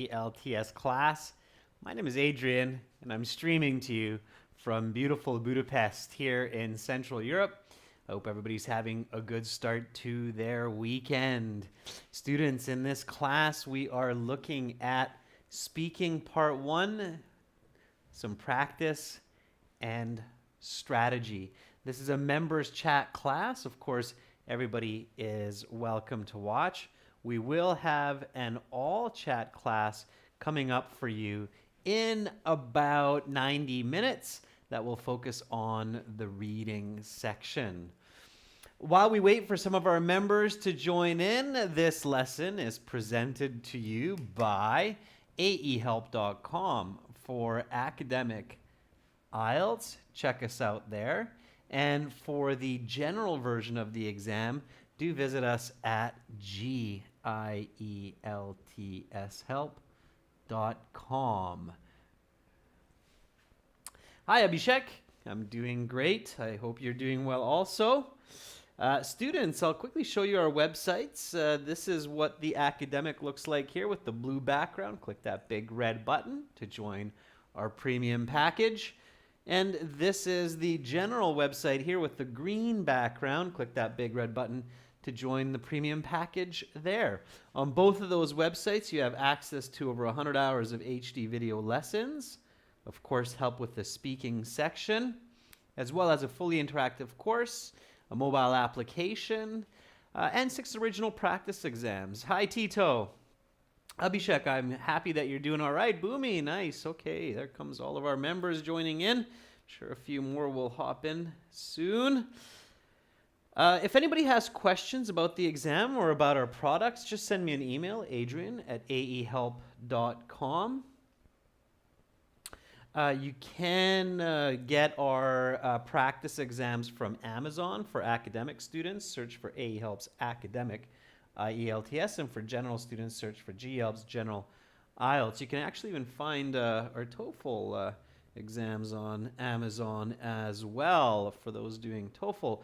IELTS class. My name is Adrian, and I'm streaming to you from beautiful Budapest here in Central Europe. I hope everybody's having a good start to their weekend. Students, in this class, we are looking at speaking part 1, some practice, and strategy. This is a members chat class. Of course, everybody is welcome to watch. We will have an all chat class coming up for you in about 90 minutes that will focus on the reading section. While we wait for some of our members to join in, this lesson is presented to you by aehelp.com for academic IELTS. Check us out there. And for the general version of the exam, do visit us at gieltshelp.com. Hi, Abhishek. I'm doing great. I hope you're doing well also. Students, I'll quickly show you our websites. This is what the academic looks like here with the blue background. Click that big red button to join our premium package. And this is the general website here with the green background. Click that big red button to join the premium package there. On both of those websites, you have access to over 100 hours of HD video lessons. Of course, help with the speaking section, as well as a fully interactive course, a mobile application, and 6 original practice exams. Hi, Tito. Abhishek, I'm happy that you're doing all right. Boomy, nice. Okay, there comes all of our members joining in. I'm sure a few more will hop in soon. If anybody has questions about the exam or about our products, just send me an email, adrian@aehelp.com. You can get our practice exams from Amazon for academic students. Search for AEHelp's Academic IELTS, and for general students, search for GELP's General IELTS. You can actually even find our TOEFL exams on Amazon as well for those doing TOEFL.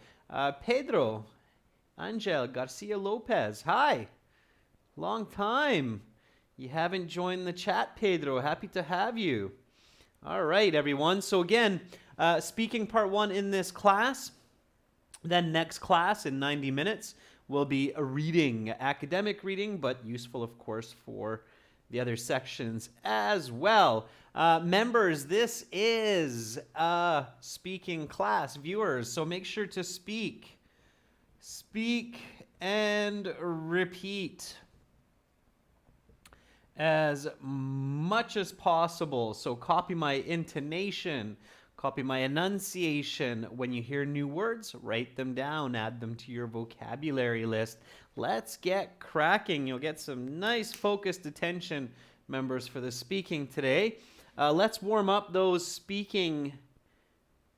Pedro, Angel, Garcia Lopez, hi. Long time. You haven't joined the chat, Pedro. Happy to have you. All right, everyone. So again, speaking part 1 in this class. Then next class in 90 minutes will be a reading, academic reading, but useful, of course, for the other sections as well. Members, this is a speaking class. Viewers, so make sure to speak. Speak and repeat as much as possible. So copy my intonation, copy my enunciation. When you hear new words, write them down, add them to your vocabulary list. Let's get cracking. You'll get some nice focused attention, members, for the speaking today. Let's warm up those speaking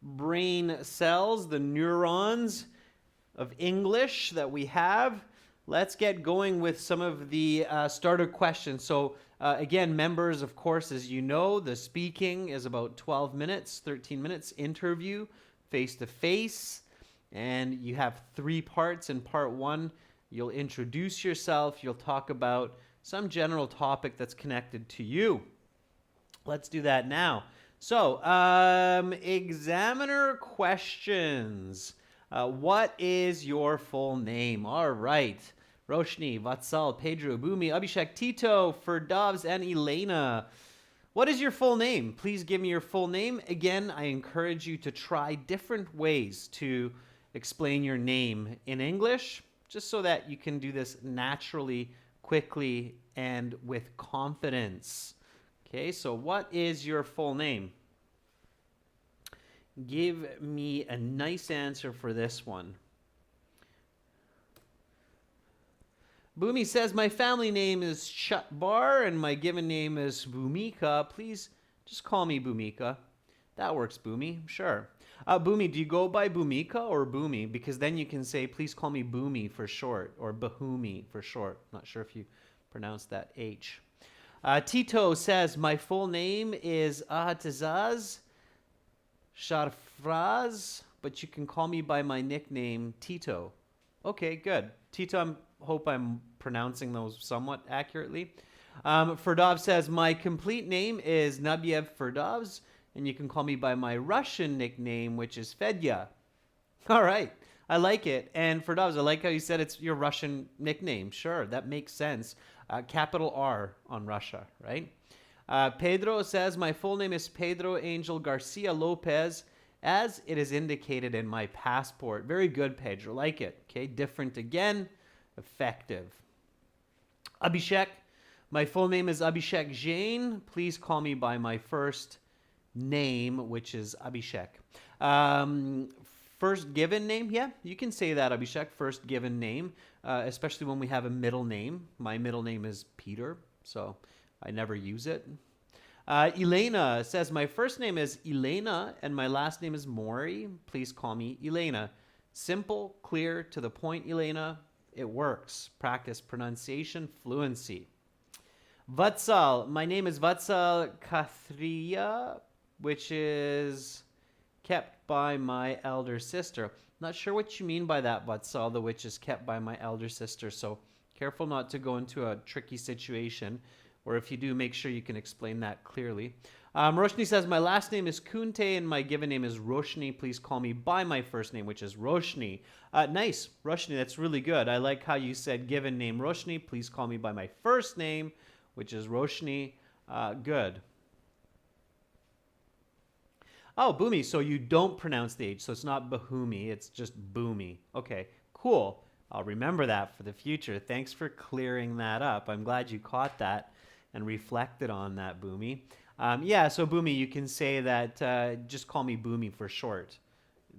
brain cells, the neurons of English that we have. Let's get going with some of the starter questions. So again, members, of course, as you know, the speaking is about 12 minutes, 13 minutes, interview, face-to-face. And you have 3 parts. In part 1, you'll introduce yourself. You'll talk about some general topic that's connected to you. Let's do that now. So, examiner questions. What is your full name? All right. Roshni, Vatsal, Pedro, Boomy, Abhishek, Tito, Ferdavs, and Elena. What is your full name? Please give me your full name. Again, I encourage you to try different ways to explain your name in English, just so that you can do this naturally, quickly, and with confidence. Okay, so what is your full name? Give me a nice answer for this one. Boomy says, my family name is Chatbar and my given name is Bhumika. Please just call me Bhumika. That works, Boomy. Sure. Boomy, do you go by Bhumika or Boomy? Because then you can say, please call me Boomy for short, or Bahumi for short. Not sure if you pronounce that H. Tito says, my full name is Ahatazaz Sharfraz, but you can call me by my nickname, Tito. Okay, good. Tito, I hope I'm pronouncing those somewhat accurately. Ferdov says, my complete name is Nabiev Ferdovs, and you can call me by my Russian nickname, which is Fedya. All right. I like it. And Ferdovs, I like how you said it's your Russian nickname. Sure, that makes sense. Capital R on Russia, right? Pedro says, my full name is Pedro Angel Garcia Lopez, as it is indicated in my passport. Very good, Pedro. Like it. Okay, different again. Effective. Abhishek, my full name is Abhishek Jain. Please call me by my first name, which is Abhishek. First given name, yeah, you can say that, Abhishek, first given name, especially when we have a middle name. My middle name is Peter, so I never use it. Elena says, my first name is Elena and my last name is Mori. Please call me Elena. Simple, clear, to the point, Elena. It works. Practice pronunciation, fluency. Vatsal, my name is Vatsal Kathria, which is kept by my elder sister. Not sure what you mean by that, Vatsal, the which is kept by my elder sister. So careful not to go into a tricky situation, or if you do, make sure you can explain that clearly. Roshni says, my last name is Kunte and my given name is Roshni. Please call me by my first name, which is Roshni. Nice, Roshni, that's really good. I like how you said given name Roshni. Please call me by my first name, which is Roshni. Good. Oh, Boomy, so you don't pronounce the H, so it's not Bahumi, it's just Boomy. Okay, cool. I'll remember that for the future. Thanks for clearing that up. I'm glad you caught that and reflected on that, Boomy. Yeah, so Boomy, you can say that, just call me Boomy for short.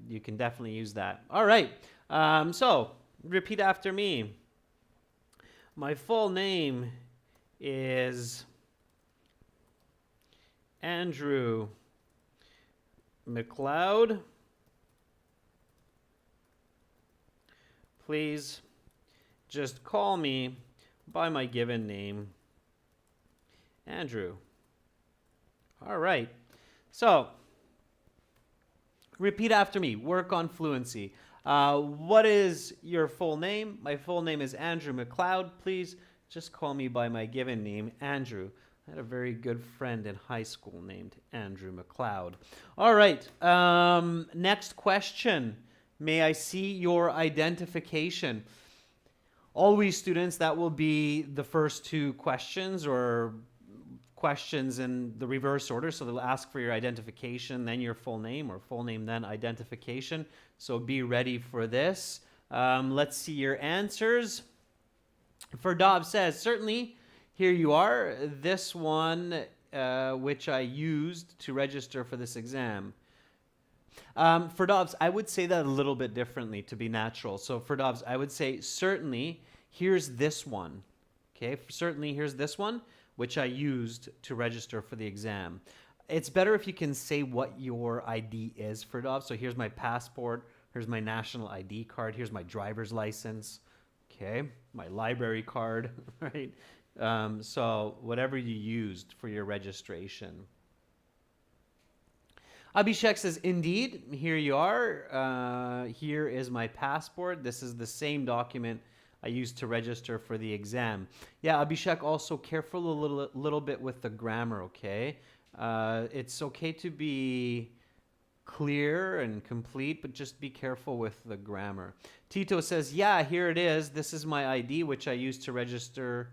You can definitely use that. All right, so repeat after me. My full name is Andrew McLeod. Please just call me by my given name, Andrew. All right. So, repeat after me. Work on fluency. What is your full name? My full name is Andrew McLeod. Please just call me by my given name, Andrew. I had a very good friend in high school named Andrew McLeod. All right. Next question. May I see your identification? Always, students, that will be the first two questions or questions in the reverse order. So they'll ask for your identification, then your full name, or full name, then identification. So be ready for this. Let's see your answers. Ferdov says, certainly, here you are. This one, which I used to register for this exam. Ferdovs, I would say that a little bit differently to be natural. So Ferdovs, I would say, certainly, here's this one. Okay, certainly, here's this one, which I used to register for the exam. It's better if you can say what your ID is, Ferdov. So here's my passport, here's my national ID card, here's my driver's license, okay, my library card, right? So whatever you used for your registration. Abhishek says, indeed, here you are. Here is my passport. This is the same document I used to register for the exam. Yeah, Abhishek, also careful a little bit with the grammar, okay? It's okay to be clear and complete, but just be careful with the grammar. Tito says, yeah, here it is. This is my ID, which I used to register.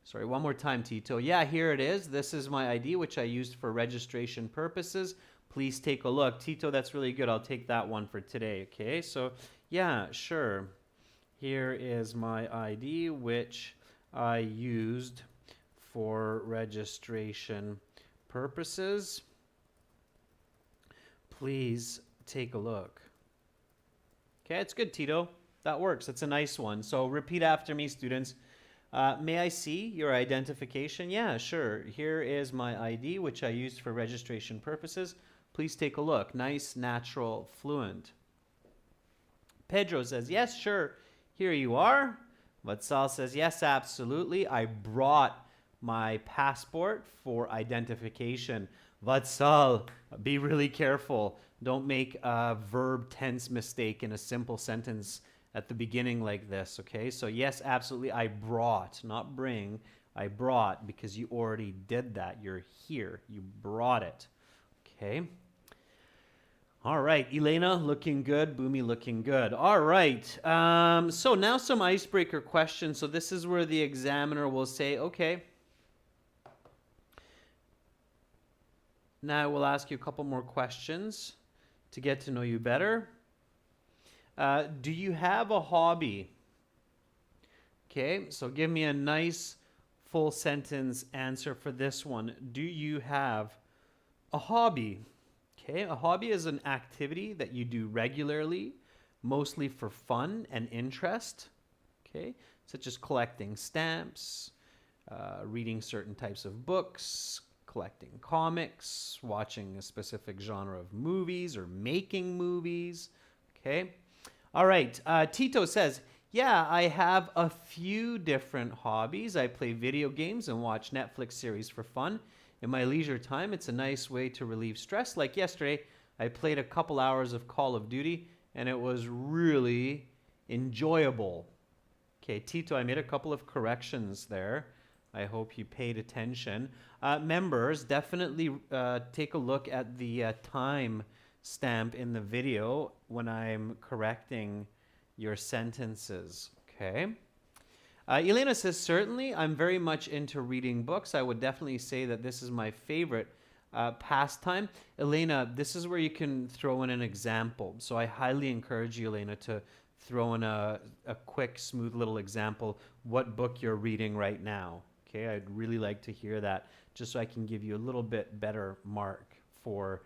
Sorry, one more time, Tito. Yeah, here it is. This is my ID, which I used for registration purposes. Please take a look. Tito, that's really good. I'll take that one for today, okay? So, yeah, sure. Here is my ID, which I used for registration purposes. Please take a look. Okay, it's good, Tito. That works. It's a nice one. So repeat after me, students. May I see your identification? Yeah, sure. Here is my ID, which I used for registration purposes. Please take a look. Nice, natural, fluent. Pedro says, yes, sure. Here you are. Vatsal says, yes, absolutely. I brought my passport for identification. Vatsal, be really careful. Don't make a verb tense mistake in a simple sentence at the beginning like this, okay? So yes, absolutely, I brought, not bring. I brought, because you already did that. You're here. You brought it. Okay. All right, Elena looking good, Boomy looking good. All right, so now some icebreaker questions. So this is where the examiner will say, okay, now we'll ask you a couple more questions to get to know you better. Do you have a hobby? Okay, so give me a nice full sentence answer for this one. Do you have a hobby? Okay, a hobby is an activity that you do regularly, mostly for fun and interest, okay, such as collecting stamps, reading certain types of books, collecting comics, watching a specific genre of movies, or making movies, okay? All right, Tito says, yeah, I have a few different hobbies. I play video games and watch Netflix series for fun. In my leisure time, it's a nice way to relieve stress. Like yesterday, I played a couple hours of Call of Duty, and it was really enjoyable. Okay, Tito, I made a couple of corrections there. I hope you paid attention. Members, definitely take a look at the time stamp in the video when I'm correcting your sentences, okay? Elena says, certainly, I'm very much into reading books. I would definitely say that this is my favorite pastime. Elena, this is where you can throw in an example. So I highly encourage you, Elena, to throw in a quick, smooth little example, what book you're reading right now. Okay, I'd really like to hear that, just so I can give you a little bit better mark for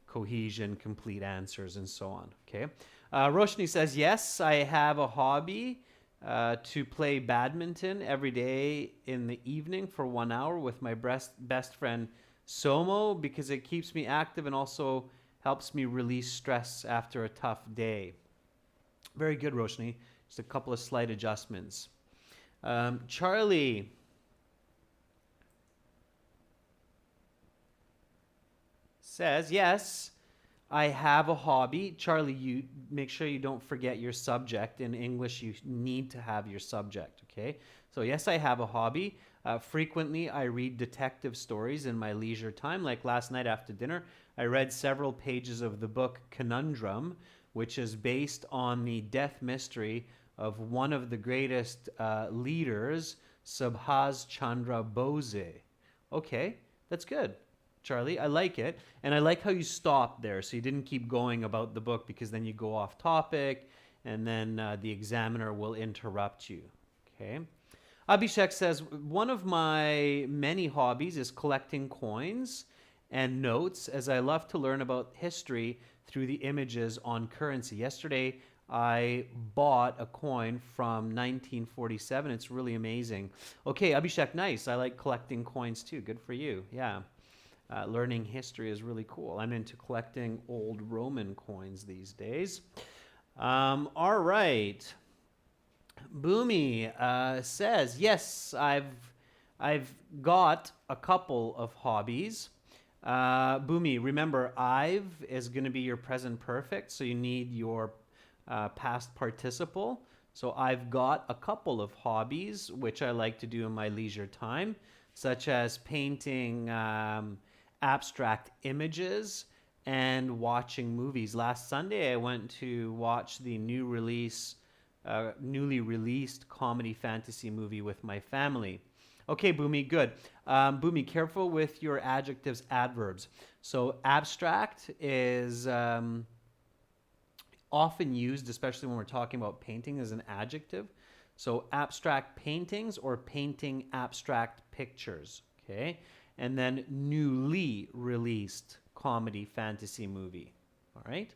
cohesion, complete answers, and so on. Okay, Roshni says, yes, I have a hobby. To play badminton every day in the evening for 1 hour with my best friend Somo, because it keeps me active and also helps me release stress after a tough day. Very good, Roshni. Just a couple of slight adjustments. Charlie says, yes, I have a hobby. Charlie, you make sure you don't forget your subject. In English, you need to have your subject, okay? So yes, I have a hobby. Frequently, I read detective stories in my leisure time. Like last night after dinner, I read several pages of the book Conundrum, which is based on the death mystery of one of the greatest leaders, Subhas Chandra Bose. Okay, that's good. Charlie, I like it. And I like how you stopped there. So you didn't keep going about the book, because then you go off topic and then the examiner will interrupt you. Okay. Abhishek says, one of my many hobbies is collecting coins and notes, as I love to learn about history through the images on currency. Yesterday, I bought a coin from 1947. It's really amazing. Okay, Abhishek, nice. I like collecting coins too. Good for you. Yeah. Learning history is really cool. I'm into collecting old Roman coins these days. All right. Boomy says, yes, I've got a couple of hobbies. Boomy, remember, I've is going to be your present perfect, so you need your past participle. So I've got a couple of hobbies, which I like to do in my leisure time, such as painting abstract images and watching movies. Last Sunday, I went to watch the newly released comedy fantasy movie with my family. Okay, Boomy, good. Boomy, careful with your adjectives, adverbs. So abstract is often used, especially when we're talking about painting, as an adjective. So abstract paintings or painting abstract pictures, okay? And then newly released comedy fantasy movie, all right?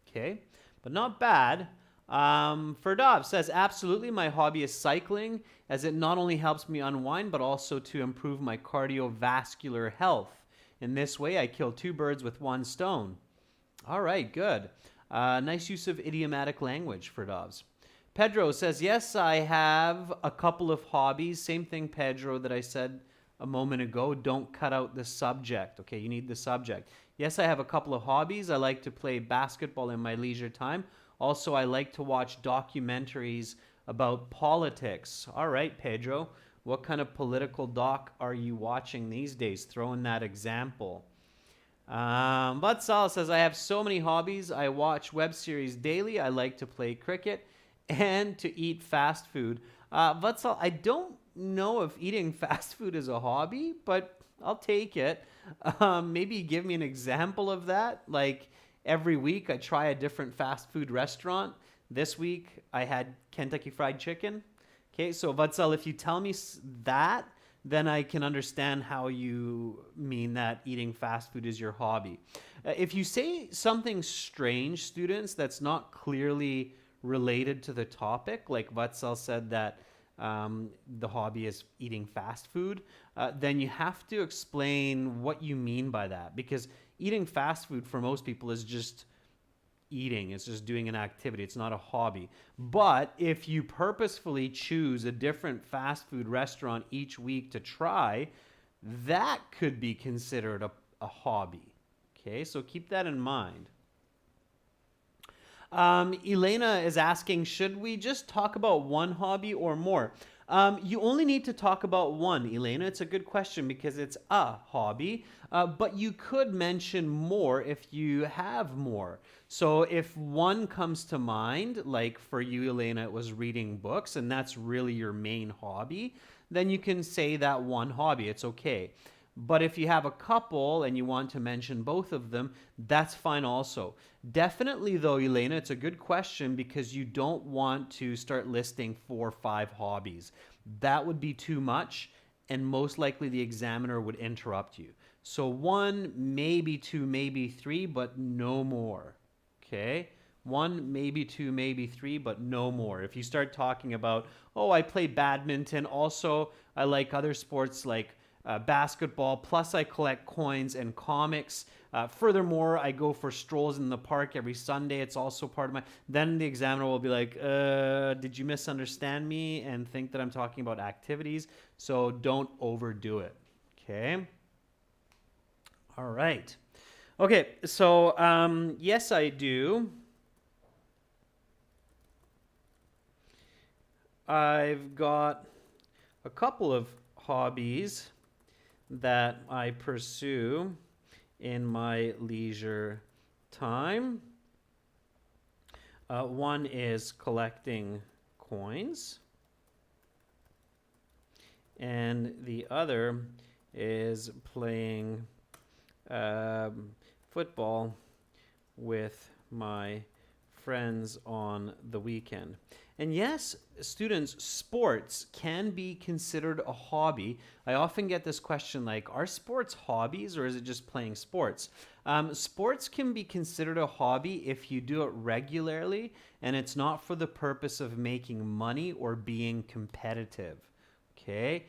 Okay, but not bad. Ferdov says, absolutely, my hobby is cycling, as it not only helps me unwind, but also to improve my cardiovascular health. In this way, I kill two birds with one stone. All right, good. Nice use of idiomatic language, Ferdovs. Pedro says, yes, I have a couple of hobbies. Same thing, Pedro, that I said a moment ago. Don't cut out the subject. Okay, you need the subject. Yes, I have a couple of hobbies. I like to play basketball in my leisure time. Also, I like to watch documentaries about politics. All right, Pedro. What kind of political doc are you watching these days? Throw in that example. Vatsal says, I have so many hobbies. I watch web series daily. I like to play cricket and to eat fast food. Vatsal, I don't know if eating fast food is a hobby, but I'll take it. Maybe give me an example of that. Like every week I try a different fast food restaurant. This week I had Kentucky Fried Chicken. Okay, so Vatsal, if you tell me that, then I can understand how you mean that eating fast food is your hobby. If you say something strange, students, that's not clearly related to the topic, like Vatsal said that the hobby is eating fast food, then you have to explain what you mean by that. Because eating fast food for most people is just eating, it's just doing an activity, it's not a hobby. But if you purposefully choose a different fast food restaurant each week to try, that could be considered a hobby. Okay, so keep that in mind. Elena is asking, should we just talk about one hobby or more? You only need to talk about one, Elena. It's a good question because it's a hobby, but you could mention more if you have more. So if one comes to mind, like for you, Elena, it was reading books, and that's really your main hobby, then you can say that one hobby. It's okay. But if you have a couple and you want to mention both of them, that's fine also. Definitely though, Elena, it's a good question because you don't want to start listing 4 or 5 hobbies. That would be too much, and most likely the examiner would interrupt you. So 1, maybe 2, maybe 3, but no more. Okay? 1, maybe 2, maybe 3, but no more. If you start talking about, oh, I play badminton, also I like other sports like basketball, plus I collect coins and comics. Furthermore, I go for strolls in the park every Sunday. It's also part of my... Then the examiner will be like, did you misunderstand me and think that I'm talking about activities? So don't overdo it. Okay? All right. Okay, so yes, I do. I've got a couple of hobbies that I pursue in my leisure time. One is collecting coins, and the other is playing football with my friends on the weekend. And yes, students, sports can be considered a hobby. I often get this question like, are sports hobbies or is it just playing sports? Sports can be considered a hobby if you do it regularly and it's not for the purpose of making money or being competitive. Okay?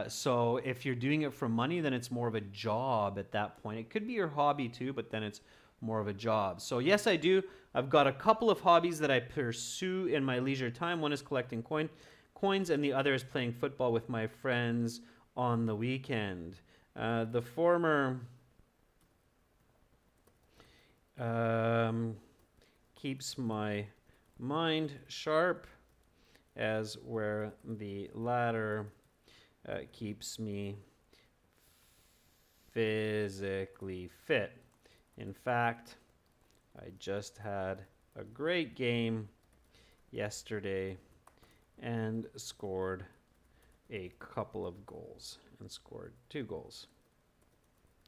So if you're doing it for money, then it's more of a job at that point. It could be your hobby too, but then it's more of a job. So yes, I do. I've got a couple of hobbies that I pursue in my leisure time. One is collecting coins, and the other is playing football with my friends on the weekend. The former keeps my mind sharp, as where the latter keeps me physically fit. In fact, I just had a great game yesterday and scored a couple of goals and scored 2 goals.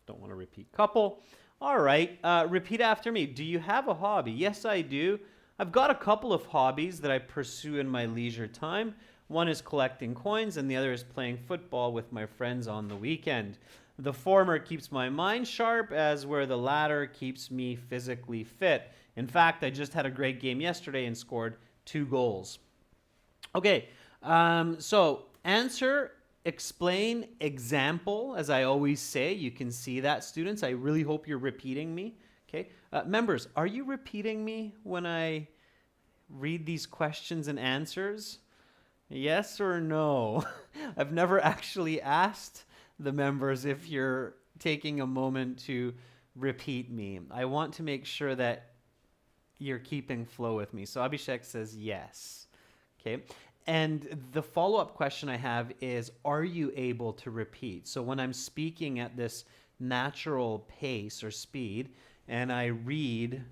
Don't want to repeat couple. All right, repeat after me. Do you have a hobby? Yes, I do. I've got a couple of hobbies that I pursue in my leisure time. One is collecting coins and the other is playing football with my friends on the weekend. The former keeps my mind sharp, as where the latter keeps me physically fit. In fact, I just had a great game yesterday and scored 2 goals. Okay, so answer, explain, example, as I always say. You can see that, students. I really hope you're repeating me. Okay, members, are you repeating me when I read these questions and answers? Yes or no? I've never actually asked the members if you're taking a moment to repeat me. I want to make sure that you're keeping flow with me. So Abhishek says yes. Okay. And the follow-up question I have is, are you able to repeat? So when I'm speaking at this natural pace or speed, and I read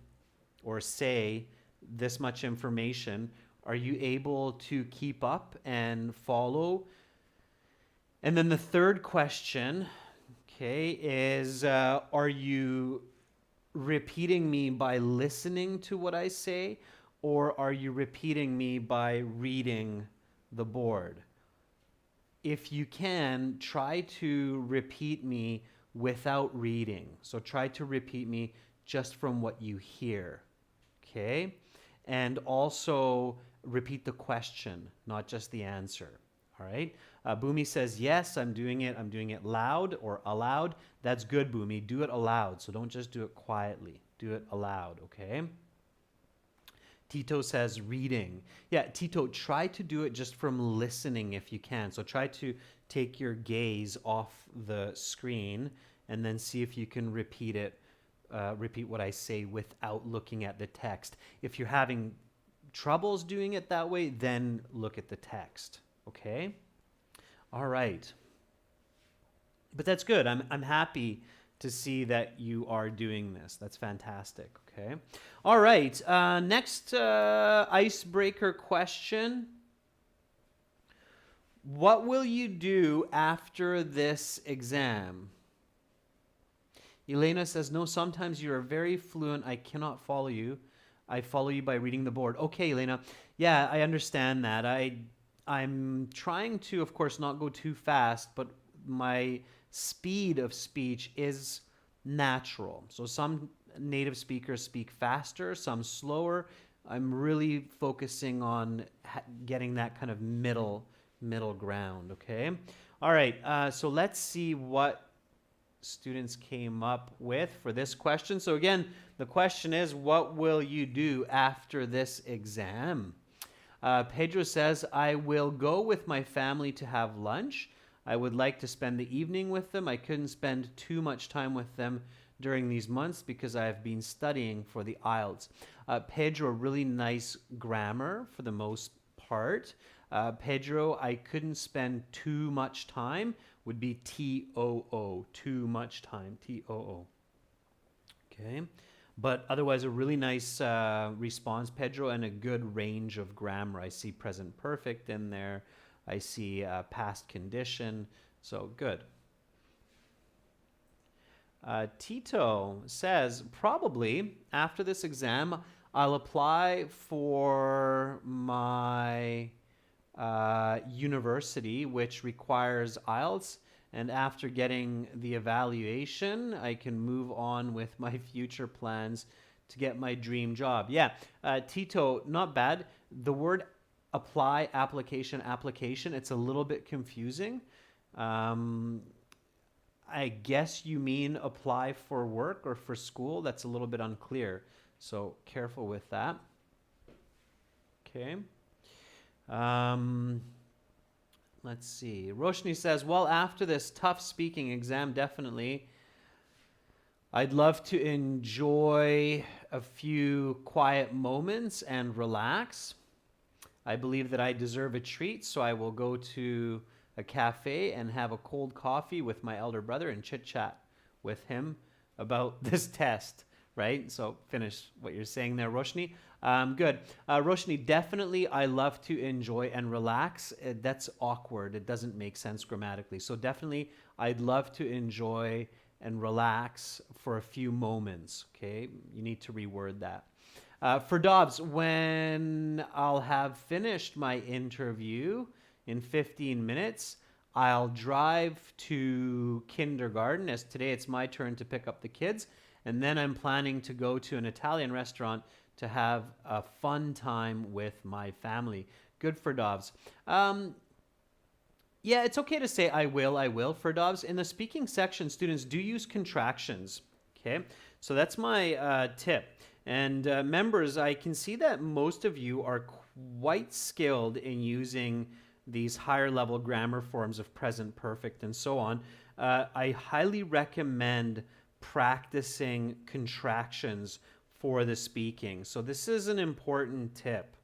or say this much information, are you able to keep up and follow? And then the third question, okay, is are you repeating me by listening to what I say, or are you repeating me by reading the board? If you can, try to repeat me without reading. So try to repeat me just from what you hear, okay? And also repeat the question, not just the answer, all right? Boomy says, yes, I'm doing it loud or aloud. That's good, Boomy. Do it aloud. So don't just do it quietly. Do it aloud, okay? Tito says reading. Yeah, Tito, try to do it just from listening if you can. So try to take your gaze off the screen and then see if you can repeat it, repeat what I say without looking at the text. If you're having troubles doing it that way, then look at the text, okay? All right. But that's good. I'm happy to see that you are doing this. That's fantastic, okay? All right, next icebreaker question. What will you do after this exam? Elena says, no, sometimes you are very fluent. I cannot follow you. I follow you by reading the board. Okay, Elena. Yeah, I understand that. I'm trying to, of course, not go too fast, but my speed of speech is natural. So some native speakers speak faster, some slower. I'm really focusing on getting that kind of middle ground, okay? All right, so let's see what students came up with for this question. So again, the question is, what will you do after this exam? Pedro says, I will go with my family to have lunch. I would like to spend the evening with them. I couldn't spend too much time with them during these months because I have been studying for the IELTS. Pedro, really nice grammar for the most part. Pedro, I couldn't spend too much time would be T-O-O, too much time, T-O-O. Okay. But otherwise, a really nice response, Pedro, and a good range of grammar. I see present perfect in there. I see past condition. So good. Tito says, probably after this exam, I'll apply for my university, which requires IELTS. And after getting the evaluation, I can move on with my future plans to get my dream job. Yeah, Tito, not bad. The word apply, application, it's a little bit confusing. I guess you mean apply for work or for school. That's a little bit unclear. So careful with that. Okay. Let's see. Roshni says, well, after this tough speaking exam, definitely, I'd love to enjoy a few quiet moments and relax. I believe that I deserve a treat, so I will go to a cafe and have a cold coffee with my elder brother and chit-chat with him about this test, right? So finish what you're saying there, Roshni. Good. Roshni, definitely I love to enjoy and relax. That's awkward. It doesn't make sense grammatically. So definitely I'd love to enjoy and relax for a few moments, okay? You need to reword that. For Dobbs, when I'll have finished my interview in 15 minutes, I'll drive to kindergarten, as today it's my turn to pick up the kids, and then I'm planning to go to an Italian restaurant to have a fun time with my family. Good for Dobbs. Yeah, it's okay to say I will for Dobbs. In the speaking section, students do use contractions, okay? So that's my tip. And members, I can see that most of you are quite skilled in using these higher level grammar forms of present perfect and so on. I highly recommend practicing contractions for the speaking. So this is an important tip,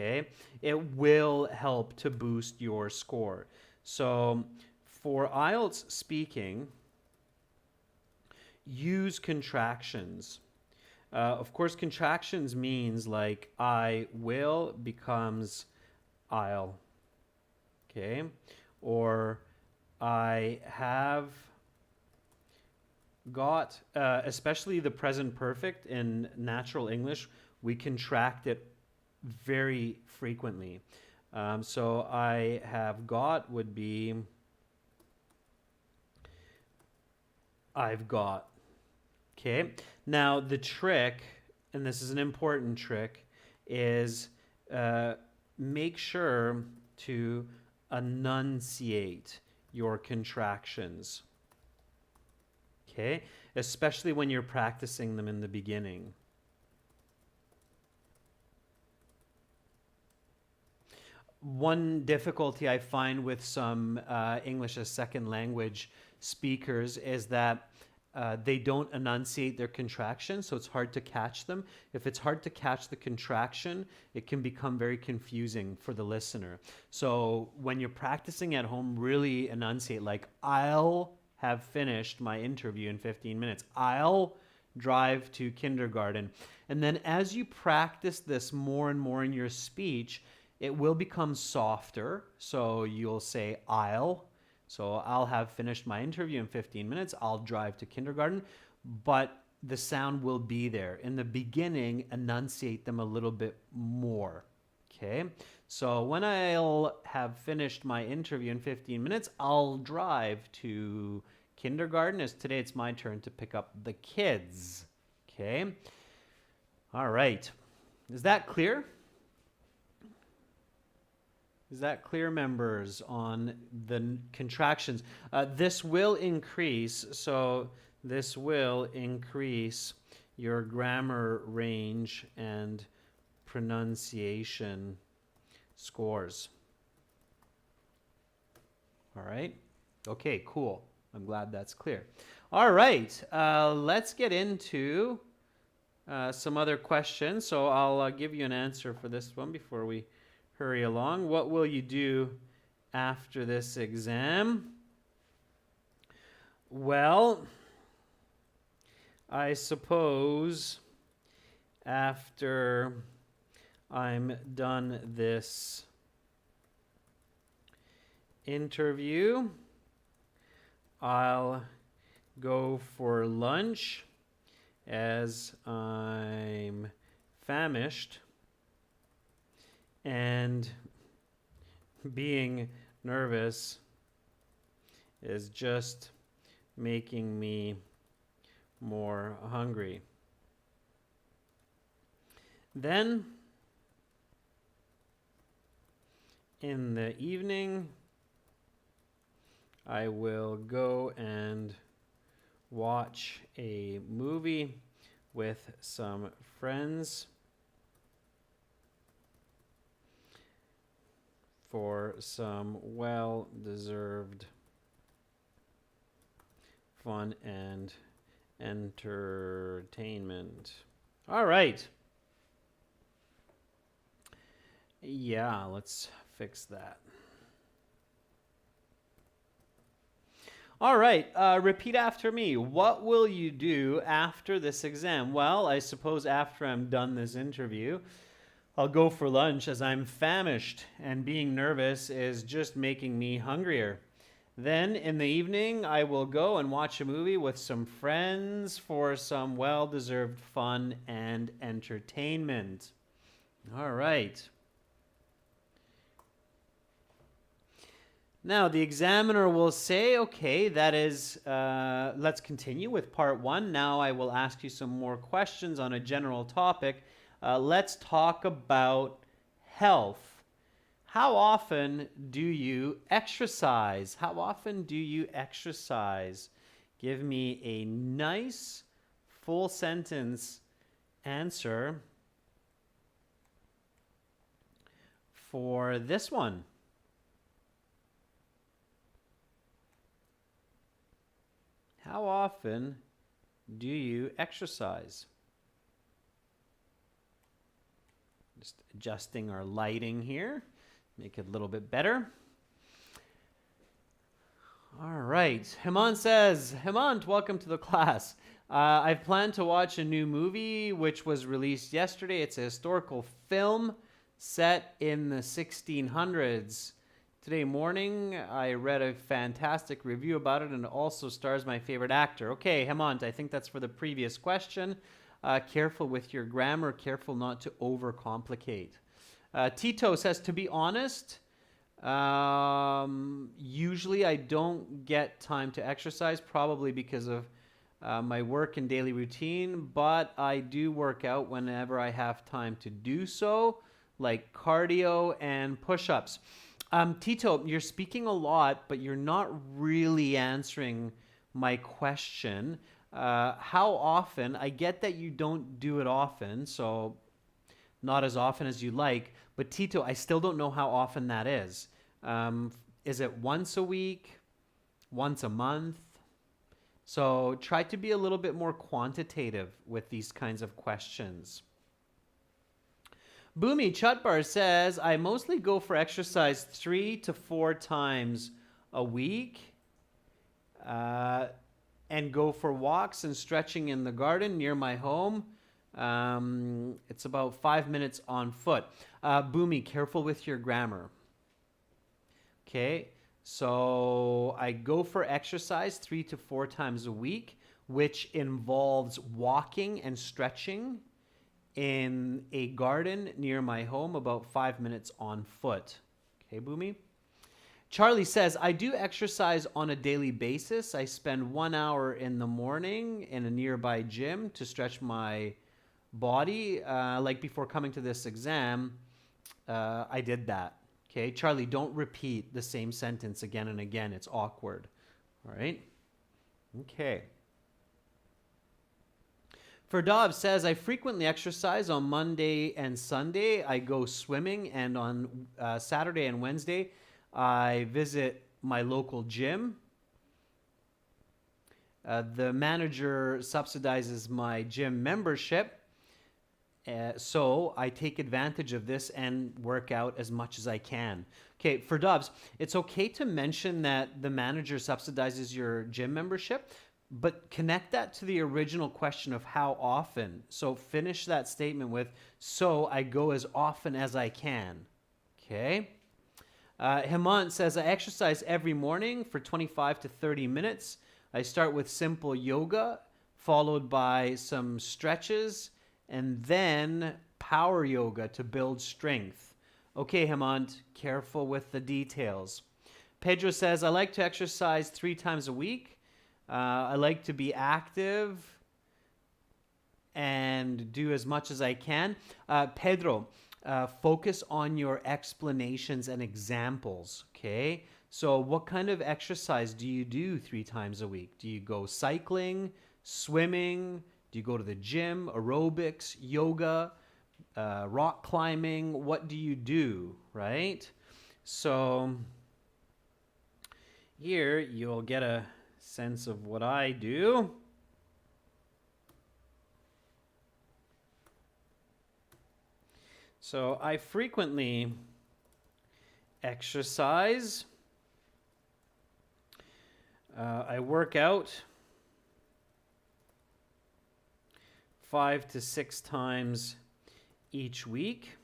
okay, it will help to boost your score. So for IELTS speaking, use contractions. Of course, contractions means like I will becomes I'll, okay? Or I have got, especially the present perfect in natural English, we contract it very frequently. So I have got would be I've got. Okay. Now the trick, and this is an important trick, is make sure to enunciate your contractions. Okay, especially when you're practicing them in the beginning. One difficulty I find with some English as second language speakers is that they don't enunciate their contractions, so it's hard to catch them. If it's hard to catch the contraction, it can become very confusing for the listener. So when you're practicing at home, really enunciate, like, I'll have finished my interview in 15 minutes. I'll drive to kindergarten. And then as you practice this more and more in your speech, it will become softer. So you'll say, I'll. So I'll have finished my interview in 15 minutes. I'll drive to kindergarten. But the sound will be there. In the beginning, enunciate them a little bit more. Okay? So when I'll have finished my interview in 15 minutes, I'll drive to kindergarten, as today it's my turn to pick up the kids. Okay? All right. Is that clear? Is that clear, members, on the contractions? This will increase, so this will increase your grammar range and pronunciation scores. All right? Okay, cool. I'm glad that's clear. All right, let's get into some other questions. So I'll give you an answer for this one before we hurry along. What will you do after this exam? Well, I suppose after I'm done this interview, I'll go for lunch as I'm famished. And being nervous is just making me more hungry. Then, in the evening, I will go and watch a movie with some friends for some well-deserved fun and entertainment. All right. Yeah, let's fix that. All right, repeat after me. What will you do after this exam? Well, I suppose after I'm done this interview, I'll go for lunch as I'm famished, and being nervous is just making me hungrier. Then in the evening, I will go and watch a movie with some friends for some well-deserved fun and entertainment. All right. Now, the examiner will say, okay, that is, let's continue with part one. Now I will ask you some more questions on a general topic. Let's talk about health. How often do you exercise? How often do you exercise? Give me a nice full sentence answer for this one. How often do you exercise? Just adjusting our lighting here, make it a little bit better. All right. Hemant says, Hemant, welcome to the class. I've planned to watch a new movie which was released yesterday. It's a historical film set in the 1600s. Today morning, I read a fantastic review about it, and it also stars my favorite actor. Okay, Hemant, I think that's for the previous question. Careful with your grammar, careful not to overcomplicate. Tito says, to be honest, usually I don't get time to exercise, probably because of my work and daily routine, but I do work out whenever I have time to do so, like cardio and push-ups. Tito, you're speaking a lot, but you're not really answering my question. How often? I get that you don't do it often, so not as often as you like, but Tito, I still don't know how often that is. Is it once a week? Once a month? So try to be a little bit more quantitative with these kinds of questions. Boomy Chutbar says, I mostly go for exercise 3 to 4 times a week and go for walks and stretching in the garden near my home. It's about 5 minutes on foot. Boomy, careful with your grammar. Okay, so I go for exercise 3 to 4 times a week, which involves walking and stretching in a garden near my home, about 5 minutes on foot. Okay, Boomy? Charlie says, I do exercise on a daily basis. I spend 1 hour in the morning in a nearby gym to stretch my body. Like before coming to this exam, I did that. Okay, Charlie, don't repeat the same sentence again and again. It's awkward. All right? Okay. Ferdov says, I frequently exercise on Monday and Sunday. I go swimming, and on Saturday and Wednesday, I visit my local gym. The manager subsidizes my gym membership, so I take advantage of this and work out as much as I can. Okay, Ferdovs, it's okay to mention that the manager subsidizes your gym membership, but connect that to the original question of how often. So finish that statement with, so I go as often as I can. Okay. Hemant says, I exercise every morning for 25 to 30 minutes. I start with simple yoga, followed by some stretches, and then power yoga to build strength. Okay, Hemant, careful with the details. Pedro says, I like to exercise 3 times a week. I like to be active and do as much as I can. Pedro, focus on your explanations and examples, okay? So what kind of exercise do you do 3 times a week? Do you go cycling, swimming? Do you go to the gym, aerobics, yoga, rock climbing? What do you do, right? So here you'll get a sense of what I do. So I frequently exercise. I work out 5 to 6 times each week.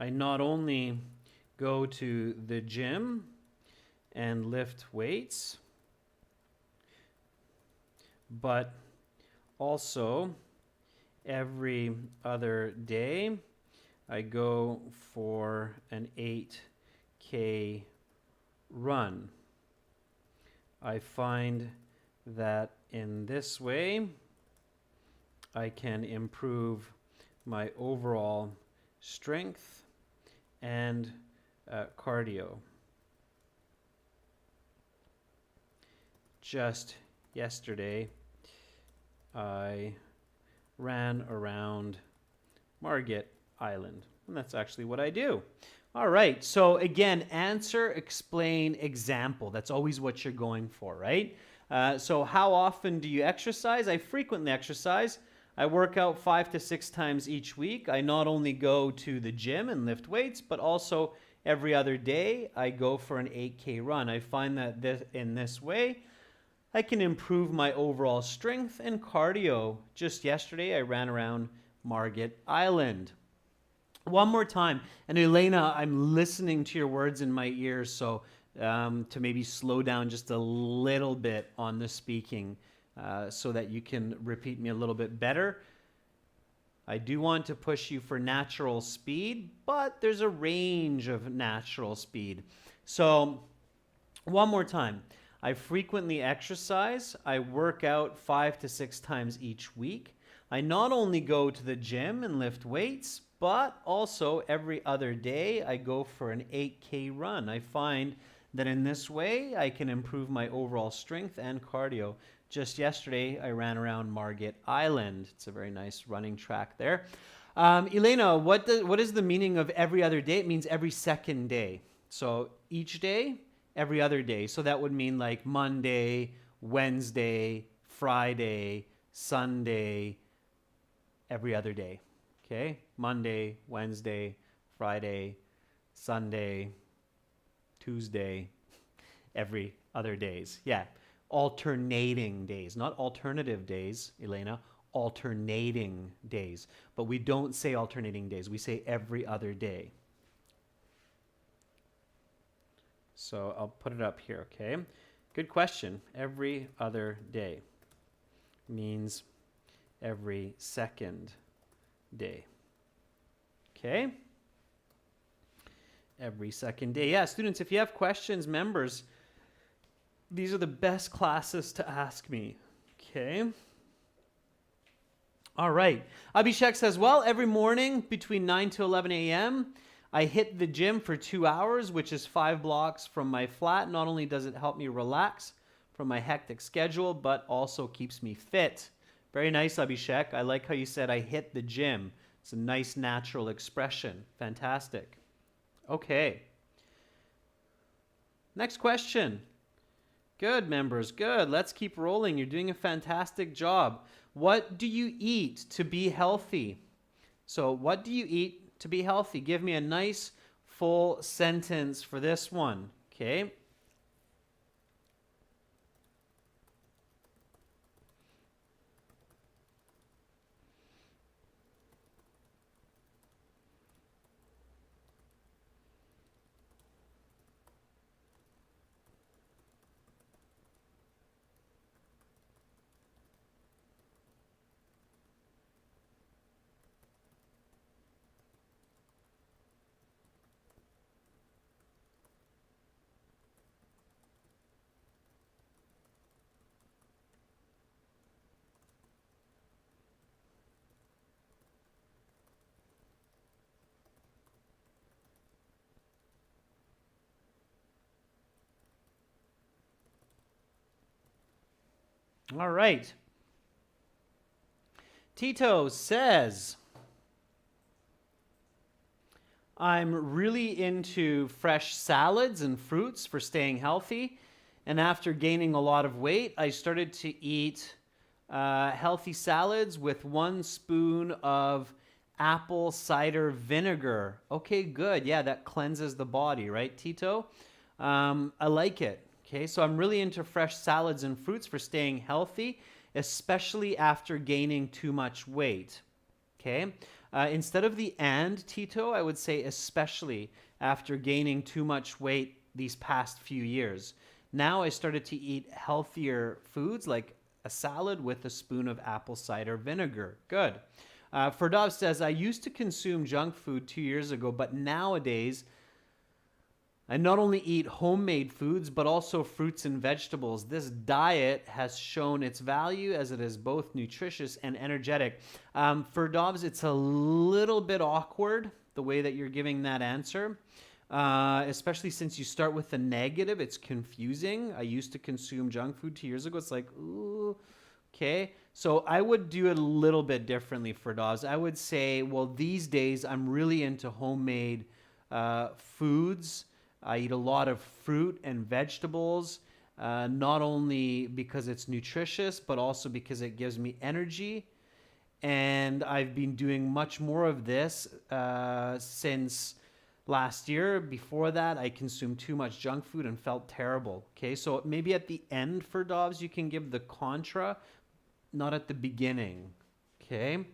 I not only go to the gym and lift weights, but also every other day I go for an 8K run. I find that in this way I can improve my overall strength and cardio. Just yesterday, I ran around Margate Island, and that's actually what I do. All right, so again, answer, explain, example. That's always what you're going for, right? So how often do you exercise? I frequently exercise. I work out 5 to 6 times each week. I not only go to the gym and lift weights, but also every other day I go for an 8K run. I find that in this way, I can improve my overall strength and cardio. Just yesterday, I ran around Margate Island. One more time. And Elena, I'm listening to your words in my ears, so to maybe slow down just a little bit on the speaking so that you can repeat me a little bit better. I do want to push you for natural speed, but there's a range of natural speed. So one more time. I frequently exercise. I work out 5 to 6 times each week. I not only go to the gym and lift weights, but also every other day I go for an 8K run. I find that in this way I can improve my overall strength and cardio. Just yesterday I ran around Margate Island. It's a very nice running track there. Elena, what is the meaning of every other day? It means every second day. So each day, every other day. So that would mean like Monday, Wednesday, Friday, Sunday, every other day. Okay? Monday, Wednesday, Friday, Sunday, Tuesday, every other days. Yeah. Alternating days, not alternative days, Elena, alternating days. But we don't say alternating days. We say every other day. So I'll put it up here, okay? Good question. Every other day means every second day. Okay? Every second day. Yeah, students, if you have questions, members, these are the best classes to ask me. Okay? All right. Abhishek says, well, every morning between 9 to 11 a.m., I hit the gym for 2 hours, which is 5 blocks from my flat. Not only does it help me relax from my hectic schedule, but also keeps me fit. Very nice, Abhishek. I like how you said I hit the gym. It's a nice natural expression. Fantastic. Okay. Next question. Good, members. Good. Let's keep rolling. You're doing a fantastic job. What do you eat to be healthy? So what do you eat to be healthy? Give me a nice full sentence for this one. Okay. All right. Tito says, I'm really into fresh salads and fruits for staying healthy. And after gaining a lot of weight, I started to eat healthy salads with 1 spoon of apple cider vinegar. Okay, good. Yeah, that cleanses the body, right, Tito? I like it. Okay, so I'm really into fresh salads and fruits for staying healthy, especially after gaining too much weight. Okay, instead of the and, Tito, I would say especially after gaining too much weight these past few years. Now I started to eat healthier foods like a salad with a spoon of apple cider vinegar. Good. Ferdov says, I used to consume junk food 2 years ago, but nowadays I not only eat homemade foods, but also fruits and vegetables. This diet has shown its value as it is both nutritious and energetic. For Dobbs, it's a little bit awkward, the way that you're giving that answer, especially since you start with the negative. It's confusing. I used to consume junk food 2 years ago. It's like, ooh, okay. So I would do it a little bit differently for Dobbs. I would say, well, these days I'm really into homemade foods. I eat a lot of fruit and vegetables, not only because it's nutritious, but also because it gives me energy. and I've been doing much more of this since last year. Before that, I consumed too much junk food and felt terrible. Okay, so maybe at the end for Dobbs, you can give the contra, not at the beginning. Okay,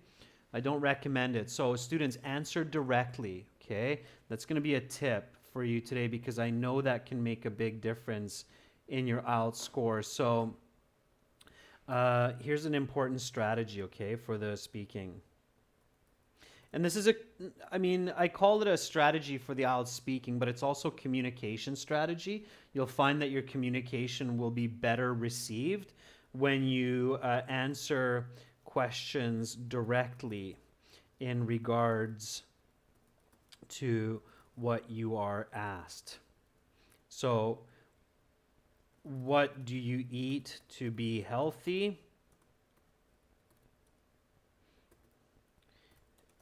I don't recommend it. So students, answer directly. Okay, that's going to be a tip for you today because I know that can make a big difference in your IELTS score. So here's an important strategy, okay, for the speaking. And this is I call it a strategy for the IELTS speaking, but it's also communication strategy. You'll find that your communication will be better received when you answer questions directly in regards to what you are asked. So, what do you eat to be healthy?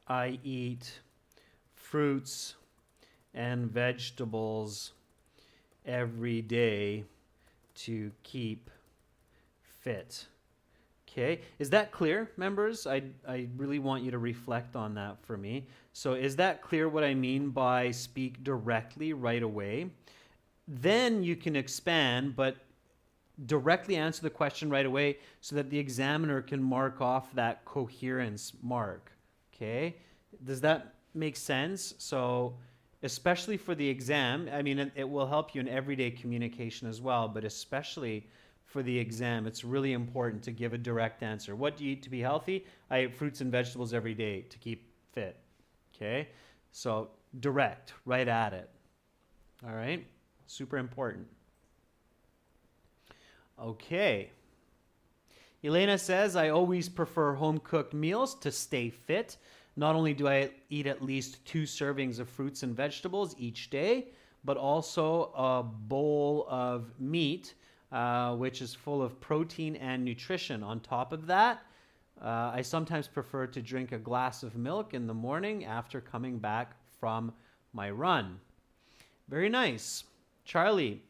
I eat fruits and vegetables every day to keep fit. Okay, is that clear, members? I really want you to reflect on that for me. So is that clear what I mean by speak directly right away? Then you can expand, but directly answer the question right away so that the examiner can mark off that coherence mark. Okay, does that make sense? So especially for the exam, I mean, it will help you in everyday communication as well, but especially for the exam, it's really important to give a direct answer. What do you eat to be healthy? I eat fruits and vegetables every day to keep fit. Okay, so direct, right at it. All right, super important. Okay. Elena says, I always prefer home-cooked meals to stay fit. Not only do I eat at least 2 servings of fruits and vegetables each day, but also a bowl of meat, which is full of protein and nutrition. On top of that, I sometimes prefer to drink a glass of milk in the morning after coming back from my run. Very nice. Charlie,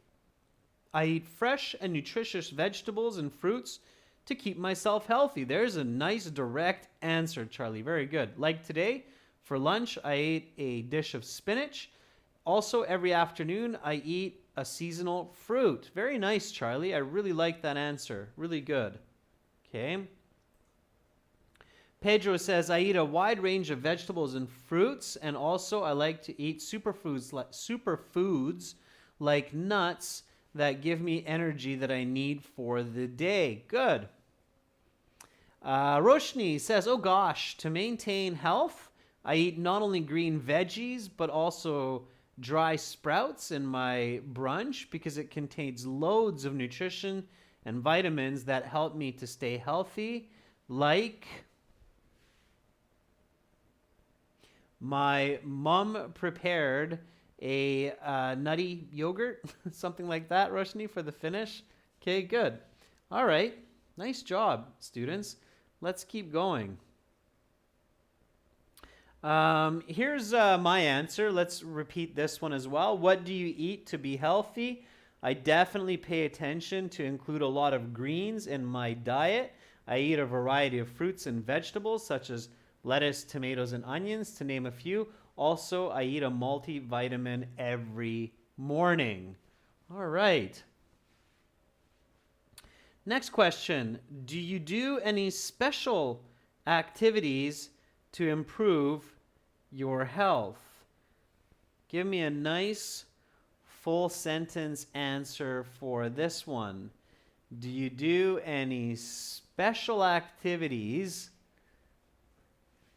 I eat fresh and nutritious vegetables and fruits to keep myself healthy. There's a nice direct answer, Charlie. Very good. Like today, for lunch, I ate a dish of spinach. Also, every afternoon, I eat a seasonal fruit. Very nice, Charlie. I really like that answer. Really good. Okay. Pedro says, I eat a wide range of vegetables and fruits, and also I like to eat superfoods like nuts that give me energy that I need for the day. Good. Roshni says, oh gosh, to maintain health, I eat not only green veggies, but also dry sprouts in my brunch because it contains loads of nutrition and vitamins that help me to stay healthy, like my mom prepared a nutty yogurt, something like that, Roshni, for the finish. Okay, good. All right. Nice job, students. Let's keep going. Here's my answer. Let's repeat this one as well. What do you eat to be healthy? I definitely pay attention to include a lot of greens in my diet. I eat a variety of fruits and vegetables such as lettuce, tomatoes, and onions, to name a few. Also, I eat a multivitamin every morning. All right. Next question. Do you do any special activities to improve your health? Give me a nice full sentence answer for this one. Do you do any special activities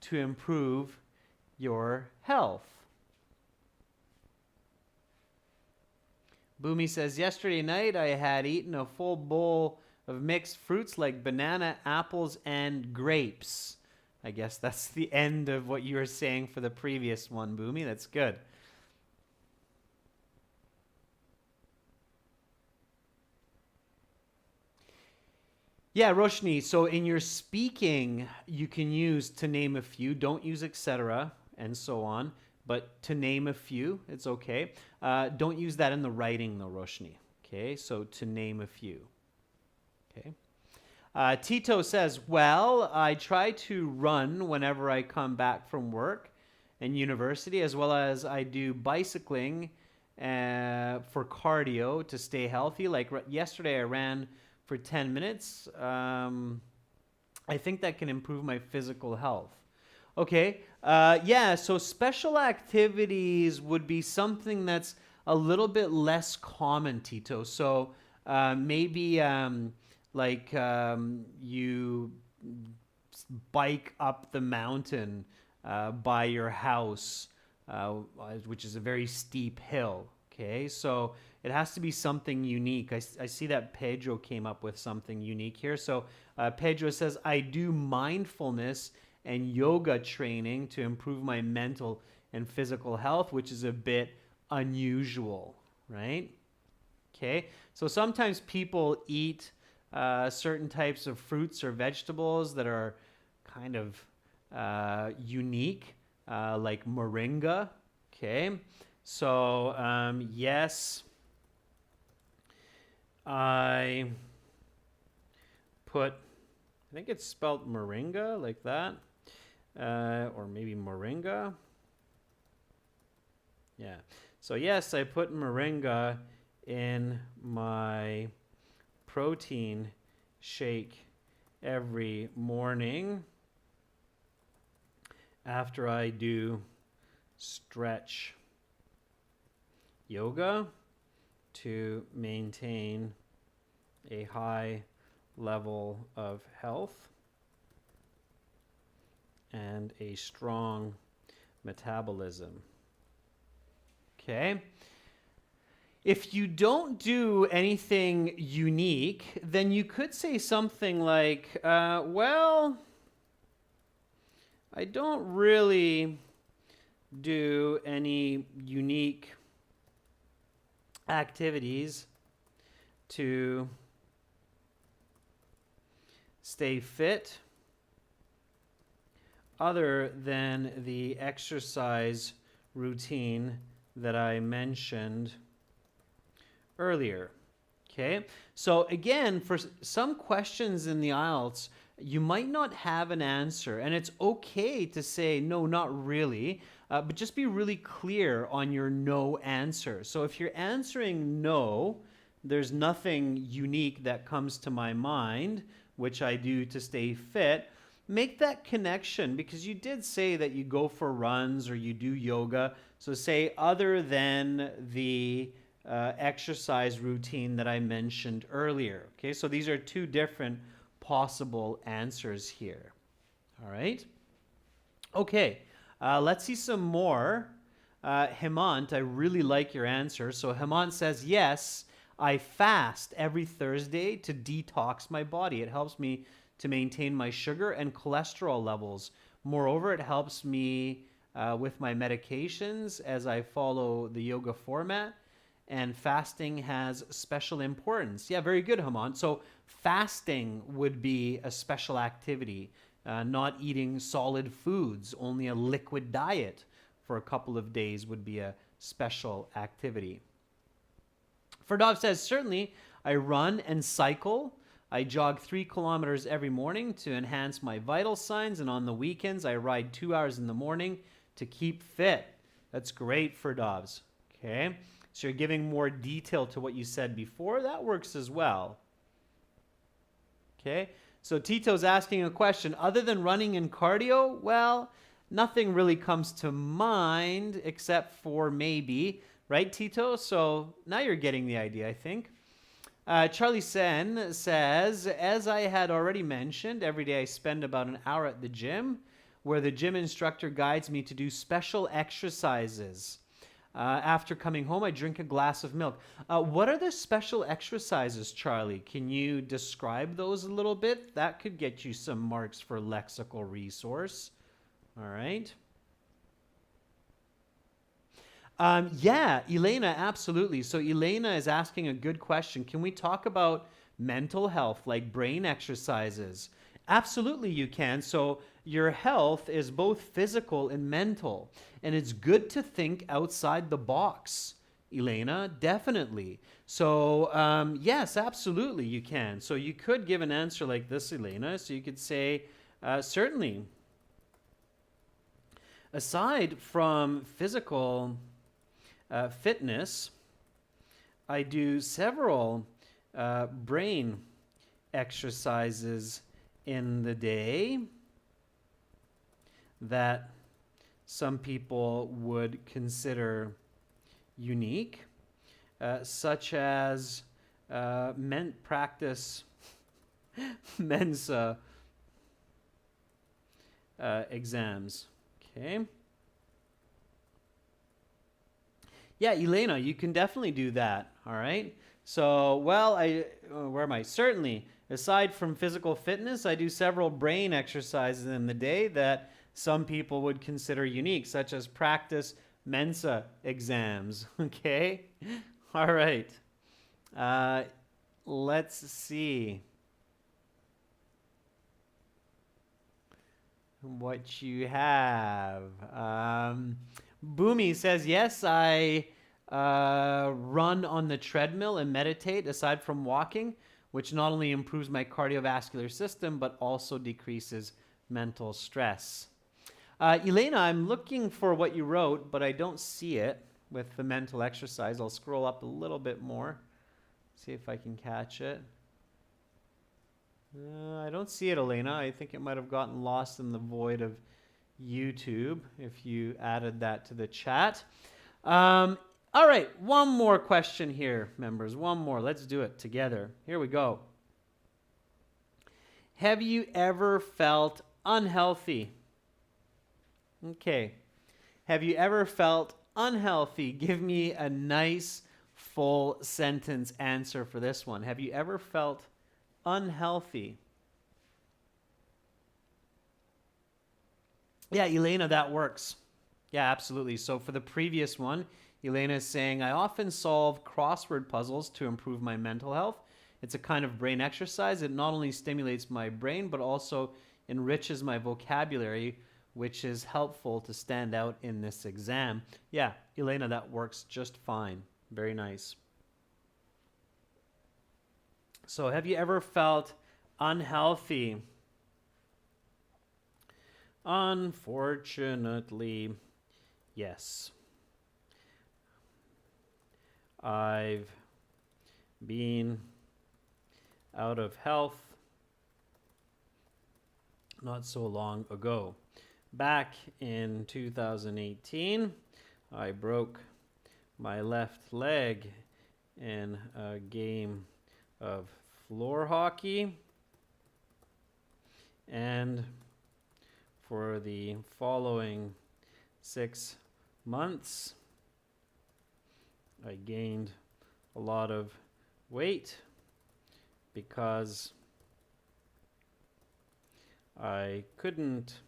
to improve your health? Boomy says, yesterday night I had eaten a full bowl of mixed fruits like banana, apples, and grapes. I guess that's the end of what you were saying for the previous one, Boomy. That's good. Yeah, Roshni, so in your speaking, you can use to name a few. Don't use etc. and so on. But to name a few, it's okay. Don't use that in the writing, though, Roshni. Okay, so to name a few. Okay. Tito says, well, I try to run whenever I come back from work and university, as well as I do bicycling for cardio to stay healthy. Like yesterday, I ran for 10 minutes. I think that can improve my physical health. Okay, yeah, so special activities would be something that's a little bit less common, Tito. So maybe you bike up the mountain by your house, which is a very steep hill. Okay, so it has to be something unique. I see that Pedro came up with something unique here. So Pedro says, I do mindfulness and yoga training to improve my mental and physical health, which is a bit unusual, right? Okay, so sometimes people eat certain types of fruits or vegetables that are kind of unique, like moringa. Okay, so yes, I think it's spelled moringa like that, or maybe moringa. Yeah, so yes, I put moringa in my protein shake every morning after I do stretch yoga to maintain a high level of health and a strong metabolism. Okay. If you don't do anything unique, then you could say something like, well, I don't really do any unique activities to stay fit other than the exercise routine that I mentioned earlier. Okay, so again, for some questions in the IELTS, you might not have an answer, and it's okay to say, no, not really, but just be really clear on your no answer. So if you're answering no, there's nothing unique that comes to my mind, which I do to stay fit, make that connection, because you did say that you go for runs or you do yoga. So say other than the exercise routine that I mentioned earlier. Okay, so these are two different possible answers here. All right. Okay, let's see some more. Hemant, I really like your answer. So Hemant says, yes, I fast every Thursday to detox my body. It helps me to maintain my sugar and cholesterol levels. Moreover, it helps me with my medications as I follow the yoga format, and fasting has special importance. Yeah, very good, Hemant. So fasting would be a special activity, not eating solid foods, only a liquid diet for a couple of days would be a special activity. Ferdov says, certainly, I run and cycle. I jog 3 kilometers every morning to enhance my vital signs, and on the weekends, I ride 2 hours in the morning to keep fit. That's great, Ferdovs. Okay, so you're giving more detail to what you said before. That works as well. Okay, so Tito's asking a question. Other than running and cardio, well, nothing really comes to mind except for maybe, right, Tito? So now you're getting the idea, I think. Charlie Sen says, as I had already mentioned, every day I spend about an hour at the gym where the gym instructor guides me to do special exercises. After coming home, I drink a glass of milk. What are the special exercises, Charlie? Can you describe those a little bit? That could get you some marks for lexical resource. All right. Yeah, Elena, absolutely. So Elena is asking a good question. Can we talk about mental health, like brain exercises? Absolutely, you can. So your health is both physical and mental, and it's good to think outside the box. Elena, definitely. So, yes, absolutely, you can. So you could give an answer like this, Elena. So you could say, certainly. Aside from physical fitness, I do several brain exercises in the day that some people would consider unique, such as practice Mensa exams. Okay. Yeah, Elena, you can definitely do that. All right. So, well, where am I? Certainly, aside from physical fitness, I do several brain exercises in the day that some people would consider unique, such as practice Mensa exams. Okay. All right. Let's see what you have. Boomy says, yes, I run on the treadmill and meditate aside from walking, which not only improves my cardiovascular system, but also decreases mental stress. Elena, I'm looking for what you wrote, but I don't see it with the mental exercise. I'll scroll up a little bit more, see if I can catch it. I don't see it, Elena. I think it might have gotten lost in the void of YouTube if you added that to the chat. All right, one more question here, members. One more. Let's do it together. Here we go. Have you ever felt unhealthy? Okay. Have you ever felt unhealthy? Give me a nice full sentence answer for this one. Have you ever felt unhealthy? Yeah, Elena, that works. Yeah, absolutely. So for the previous one, Elena is saying, I often solve crossword puzzles to improve my mental health. It's a kind of brain exercise. It not only stimulates my brain, but also enriches my vocabulary, which is helpful to stand out in this exam. Yeah, Elena, that works just fine. Very nice. So have you ever felt unhealthy? Unfortunately, yes. I've been out of health not so long ago. Back in 2018, I broke my left leg in a game of floor hockey, and for the following 6 months, I gained a lot of weight because I couldn't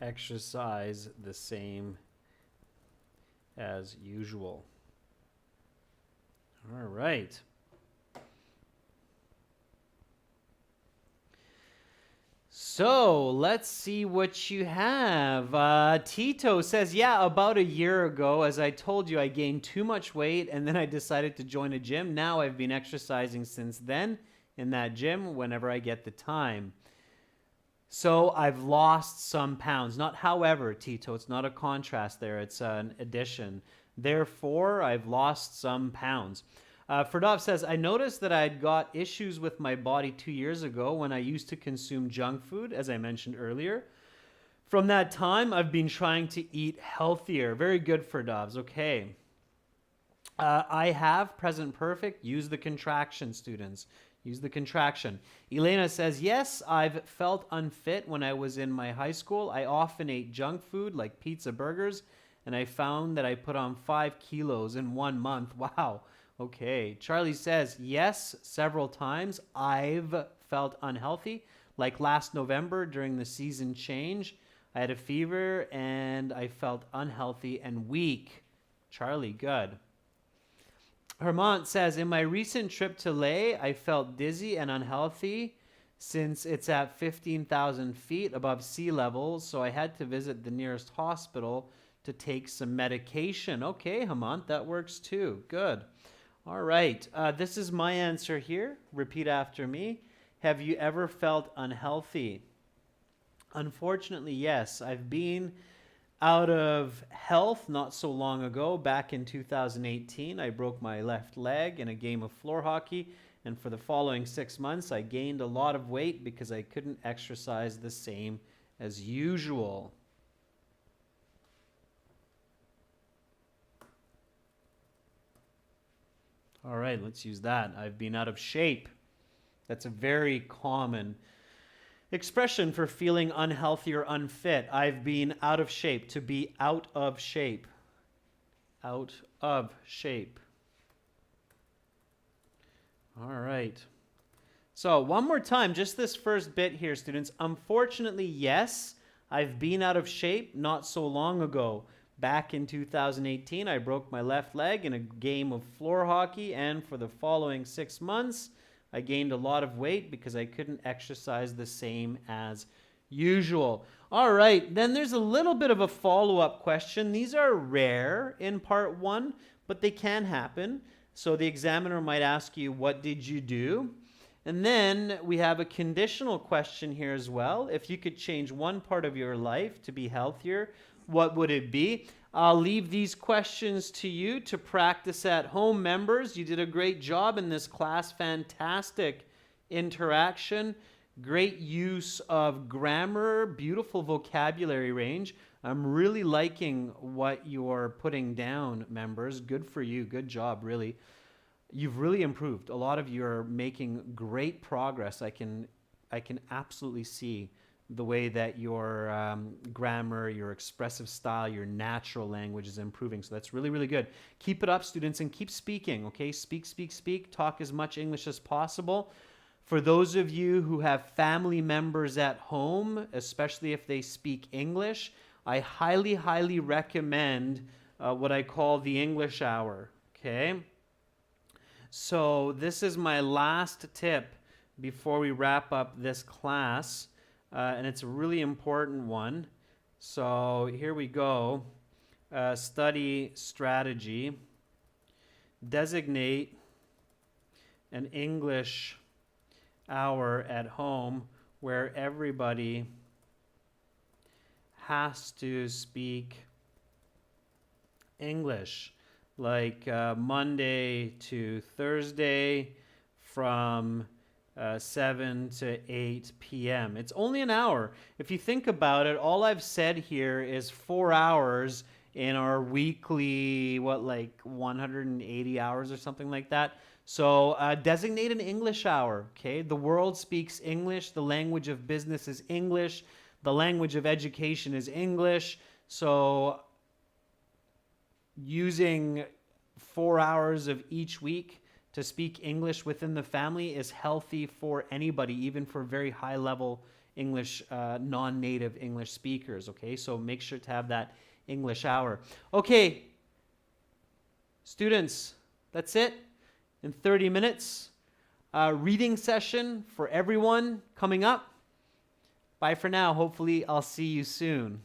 exercise the same as usual. All right. So let's see what you have. Tito says, yeah, about a year ago, as I told you, I gained too much weight and then I decided to join a gym. Now I've been exercising since then in that gym whenever I get the time. So I've lost some pounds. Not however, Tito, it's not a contrast there. It's an addition. Therefore, I've lost some pounds. Ferdov says, I noticed that I had got issues with my body 2 years ago when I used to consume junk food, as I mentioned earlier. From that time, I've been trying to eat healthier. Very good, Ferdovs. Okay. I have present perfect. Use the contraction, students. Use the contraction. Elena says, yes, I've felt unfit when I was in my high school. I often ate junk food like pizza, burgers, and I found that I put on 5 kilos in 1 month. Wow. Okay. Charlie says, yes, several times I've felt unhealthy. Like last November during the season change, I had a fever and I felt unhealthy and weak. Charlie, good. Hermant says, in my recent trip to Leh, I felt dizzy and unhealthy since it's at 15,000 feet above sea level, so I had to visit the nearest hospital to take some medication. Okay, Hemant, that works too. Good. All right. This is my answer here. Repeat after me. Have you ever felt unhealthy? Unfortunately, yes. I've been out of health not so long ago. Back in 2018, I broke my left leg in a game of floor hockey. And for the following 6 months, I gained a lot of weight because I couldn't exercise the same as usual. All right, let's use that. I've been out of shape. That's a very common expression for feeling unhealthy or unfit. I've been out of shape. To be out of shape. Out of shape. All right. So one more time, just this first bit here, students. Unfortunately, yes, I've been out of shape not so long ago. Back in 2018, I broke my left leg in a game of floor hockey, and for the following 6 months, I gained a lot of weight because I couldn't exercise the same as usual. All right, then there's a little bit of a follow-up question. These are rare in part one, but they can happen. So the examiner might ask you, what did you do? And then we have a conditional question here as well. If you could change one part of your life to be healthier, what would it be? I'll leave these questions to you to practice at home, members. You did a great job in this class. Fantastic interaction. Great use of grammar. Beautiful vocabulary range. I'm really liking what you're putting down, members. Good for you. Good job, really. You've really improved. A lot of you are making great progress. I can absolutely see the way that your grammar, your expressive style, your natural language is improving. So that's really, really good. Keep it up, students, and keep speaking, okay? Speak, speak, speak. Talk as much English as possible. For those of you who have family members at home, especially if they speak English, I highly, highly recommend what I call the English hour, okay? So this is my last tip before we wrap up this class, and it's a really important one. So here we go. Study strategy. Designate an English hour at home where everybody has to speak English. Like Monday to Thursday from 7 to 8 p.m. It's only an hour. If you think about it, all I've said here is 4 hours in our weekly, 180 hours or something like that. So designate an English hour, okay? The world speaks English. The language of business is English. The language of education is English. So using 4 hours of each week to speak English within the family is healthy for anybody, even for very high level English, non-native English speakers, okay? So make sure to have that English hour. Okay, students, that's it. In 30 minutes, reading session for everyone coming up. Bye for now. Hopefully I'll see you soon.